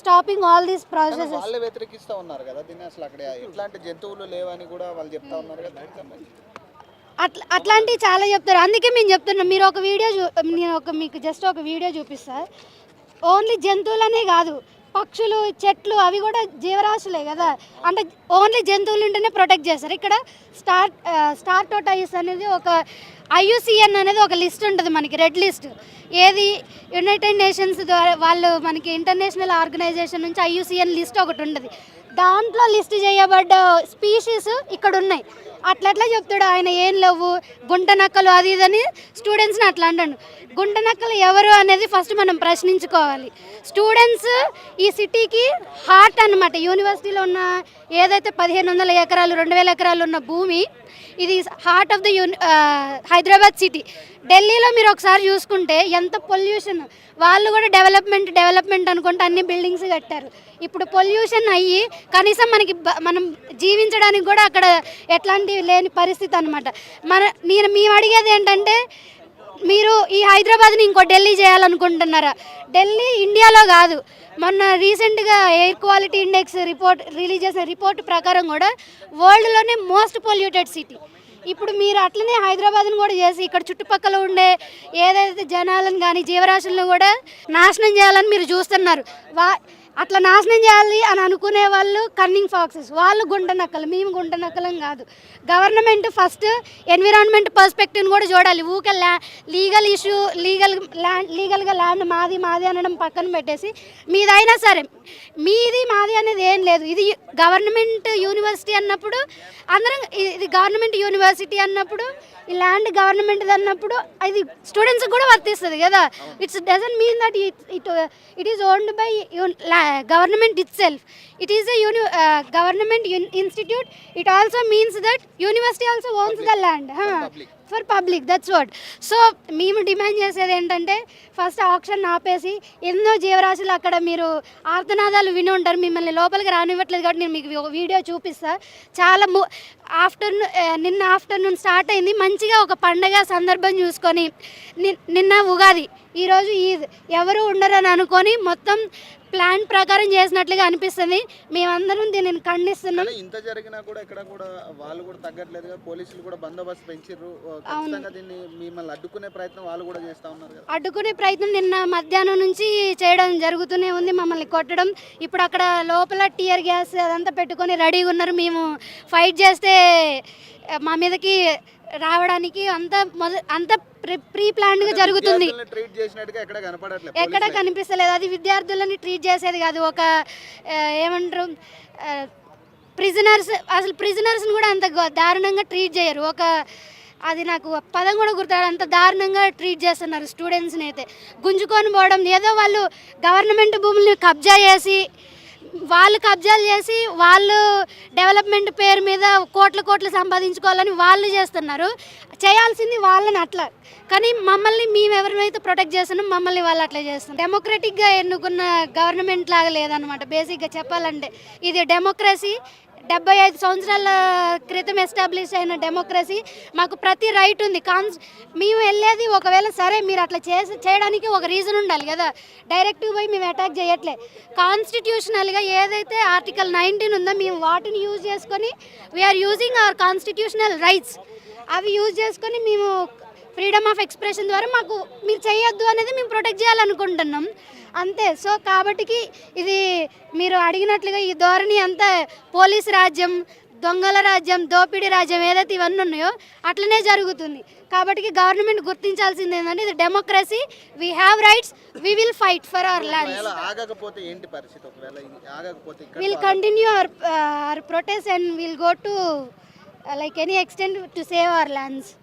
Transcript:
Stopping all these processes. వాళ్ళే వ్యతిరేకిస్తూ ఉన్నారు కదా దీన్ని, అసలు అక్కడ ఎట్లాంటి జంతువులు లేవని కూడా వాళ్ళు చెప్తా ఉన్నారు కదా దానికి సంబంధించి. అట్లాంటివి చాలా చెప్తారు. అందుకే మేము చెప్తున్నాం, మీరు ఒక వీడియో నేను మీకు జస్ట్ ఒక వీడియో చూపిస్తా. ఓన్లీ జంతువులనే కాదు, పక్షులు, చెట్లు అవి కూడా జీవరాశులే కదా. అంటే ఓన్లీ జంతువులు ఉంటేనే ప్రొటెక్ట్ చేస్తారు. ఇక్కడ స్టార్ టోటైస్ అనేది ఒక IUCN అనేది ఒక లిస్ట్ ఉంటుంది మనకి, రెడ్ లిస్ట్. ఏది యునైటెడ్ నేషన్స్ ద్వారా వాళ్ళు మనకి ఇంటర్నేషనల్ ఆర్గనైజేషన్ నుంచి IUCN లిస్ట్ ఒకటి ఉంటుంది. దాంట్లో లిస్ట్ చేయబడ్డ స్పీషీస్ ఇక్కడ ఉన్నాయి. అట్లా చెప్తాడు ఆయన, ఏం లేవు గుంట నక్కలు అది ఇదని స్టూడెంట్స్ని అట్లా అంటాడు. గుంట నక్కలు ఎవరు అనేది ఫస్ట్ మనం ప్రశ్నించుకోవాలి. స్టూడెంట్స్ ఈ సిటీకి హార్ట్ అన్నమాట. యూనివర్సిటీలో ఉన్న ఏదైతే 1500 ఎకరాలు 2000 ఎకరాలు ఉన్న భూమి, ఇది heart of the Hyderabad city. ఢిల్లీలో మీరు ఒకసారి చూసుకుంటే ఎంత పొల్యూషన్, వాళ్ళు కూడా డెవలప్మెంట్ అనుకుంటే అన్ని బిల్డింగ్స్ కట్టారు. ఇప్పుడు పొల్యూషన్ అయ్యి కనీసం మనం జీవించడానికి కూడా అక్కడ ఎట్లాంటివి లేని పరిస్థితి అనమాట. మేము అడిగేది ఏంటంటే, మీరు ఈ హైదరాబాద్ని ఇంకో ఢిల్లీ చేయాలనుకుంటున్నారా? ఢిల్లీ ఇండియాలో కాదు, మొన్న రీసెంట్గా ఎయిర్ క్వాలిటీ ఇండెక్స్ రిలీజ్ చేసిన రిపోర్ట్ ప్రకారం కూడా వరల్డ్లోనే మోస్ట్ పొల్యూటెడ్ సిటీ. ఇప్పుడు మీరు అట్లనే హైదరాబాద్ను కూడా చేసి ఇక్కడ చుట్టుపక్కల ఉండే ఏదైతే జనాలను కానీ జీవరాశులను కూడా నాశనం చేయాలని మీరు చూస్తున్నారు. అట్లా నాశనం చేయాలి అని అనుకునే వాళ్ళు కన్నింగ్ ఫాక్సెస్, వాళ్ళు గుంట నక్కలు. మేము గుంట నక్కలం కాదు. గవర్నమెంట్ ఫస్ట్ ఎన్విరాన్మెంట్ పర్స్పెక్టివ్ని కూడా చూడాలి. ఊకే లీగల్గా ల్యాండ్ మాది అనడం పక్కన పెట్టేసి, మీదైనా సరే మీది మాది అనేది ఏం లేదు. ఇది గవర్నమెంట్ యూనివర్సిటీ అన్నప్పుడు అందరం, ఇది గవర్నమెంట్ యూనివర్సిటీ అన్నప్పుడు ఈ ల్యాండ్ గవర్నమెంట్ అన్నప్పుడు ఇది స్టూడెంట్స్ కూడా వర్తిస్తుంది కదా. It's doesn't mean that it is owned by government itself. It is a government institute. It also means that university also owns the land for public. That's what. So మేము demand చేసేది ఏంటంటే, first auction ఆపేసి, ఎన్నో జీవరాశులు అక్కడ మీరు ఆర్తనాదాలు విని ఉంటారు, మిమ్మల్ని లోపలికి రానివ్వట్లేదు కాబట్టి నేను మీకు వీడియో చూపిస్తా. చాలా నిన్న ఆఫ్టర్నూన్ స్టార్ట్ అయింది. మంచిగా ఒక పండగ సందర్భం చూసుకొని, నిన్న ఉగాది, ఈరోజు ఈద్, ఎవరు ఉండరని అనుకొని మొత్తం ప్లాన్ ప్రకారం చేసినట్లుగా అనిపిస్తుంది. మేమందరం దీనిని ఖండిస్తున్నాం. ఇంత జరిగినా కూడా ఇక్కడ కూడా వాళ్ళు కూడా తగ్గట్లేదు. పోలీసులు కూడా బందోబస్తు పెంచారు. దీన్ని మిమ్మల్ని అడ్డుకునే ప్రయత్నం వాళ్ళు కూడా చేస్తూ ఉన్నారు కదా. అడ్డుకునే ప్రయత్నం నిన్న మధ్యాహ్నం నుంచి చేయడం జరుగుతూనే ఉంది, మమ్మల్ని కొట్టడం. ఇప్పుడు అక్కడ లోపల టీయర్ గ్యాస్ అదంతా పెట్టుకొని రెడీగా ఉన్నారు. మేము ఫైట్ చేస్తే మా మీదకి రావడానికి అంత ప్రీ ప్లాన్డ్ గా జరుగుతుంది. ఎక్కడ కనిపిస్తలేదు. అది విద్యార్థులని ట్రీట్ చేసేది కాదు, ఒక ఏమంటారు ప్రిజనర్స్. అసలు ప్రిజనర్స్ని కూడా అంత దారుణంగా ట్రీట్ చేయరు. అది నాకు పదం కూడా గుర్తురాదు, అంత దారుణంగా ట్రీట్ చేస్తున్నారు స్టూడెంట్స్ని. అయితే గుంజుకొని పోవడం, ఏదో వాళ్ళు గవర్నమెంట్ భూముల్ని కబ్జాలు చేసి వాళ్ళు డెవలప్మెంట్ పేరు మీద కోట్లు సంపాదించుకోవాలని వాళ్ళు చేస్తున్నారు. చేయాల్సింది వాళ్ళని అట్లా, కానీ మేము ఎవరినైతే ప్రొటెక్ట్ చేస్తున్నాం మమ్మల్ని వాళ్ళు అట్లా చేస్తున్నారు. డెమోక్రటిక్గా ఎన్నుకున్న గవర్నమెంట్ లాగా లేదనమాట. బేసిక్గా చెప్పాలంటే ఇది డెమోక్రసీ. 75 సంవత్సరాల క్రితం ఎస్టాబ్లిష్ అయిన డెమోక్రసీ. మాకు ప్రతి రైట్ ఉంది. మేము వెళ్ళేది ఒకవేళ సరే మీరు అట్లా చేయడానికి ఒక రీజన్ ఉండాలి కదా. డైరెక్ట్గా పోయి మేము అటాక్ చేయట్లే. కాన్స్టిట్యూషనల్గా ఏదైతే ఆర్టికల్ 19 ఉందో మేము వాటిని యూజ్ చేసుకొని we are using our constitutional rights. అవి యూజ్ చేసుకొని మేము ఫ్రీడమ్ ఆఫ్ ఎక్స్ప్రెషన్ ద్వారా మాకు మీరు చేయొద్దు అనేది మేము ప్రొటెక్ట్ చేయాలనుకుంటున్నాం అంతే. సో కాబట్టికి ఇది మీరు అడిగినట్లుగా ఈ ధోరణి అంతా పోలీస్ రాజ్యం, దొంగల రాజ్యం, దోపిడీ రాజ్యం ఏదైతే ఇవన్నీ ఉన్నాయో అట్లనే జరుగుతుంది. కాబట్టి గవర్నమెంట్ గుర్తించాల్సింది ఏంటంటే ఇది democracy. We have rights, we will fight for hour lands. Will continue our protest and will go to like any extent to save our lands.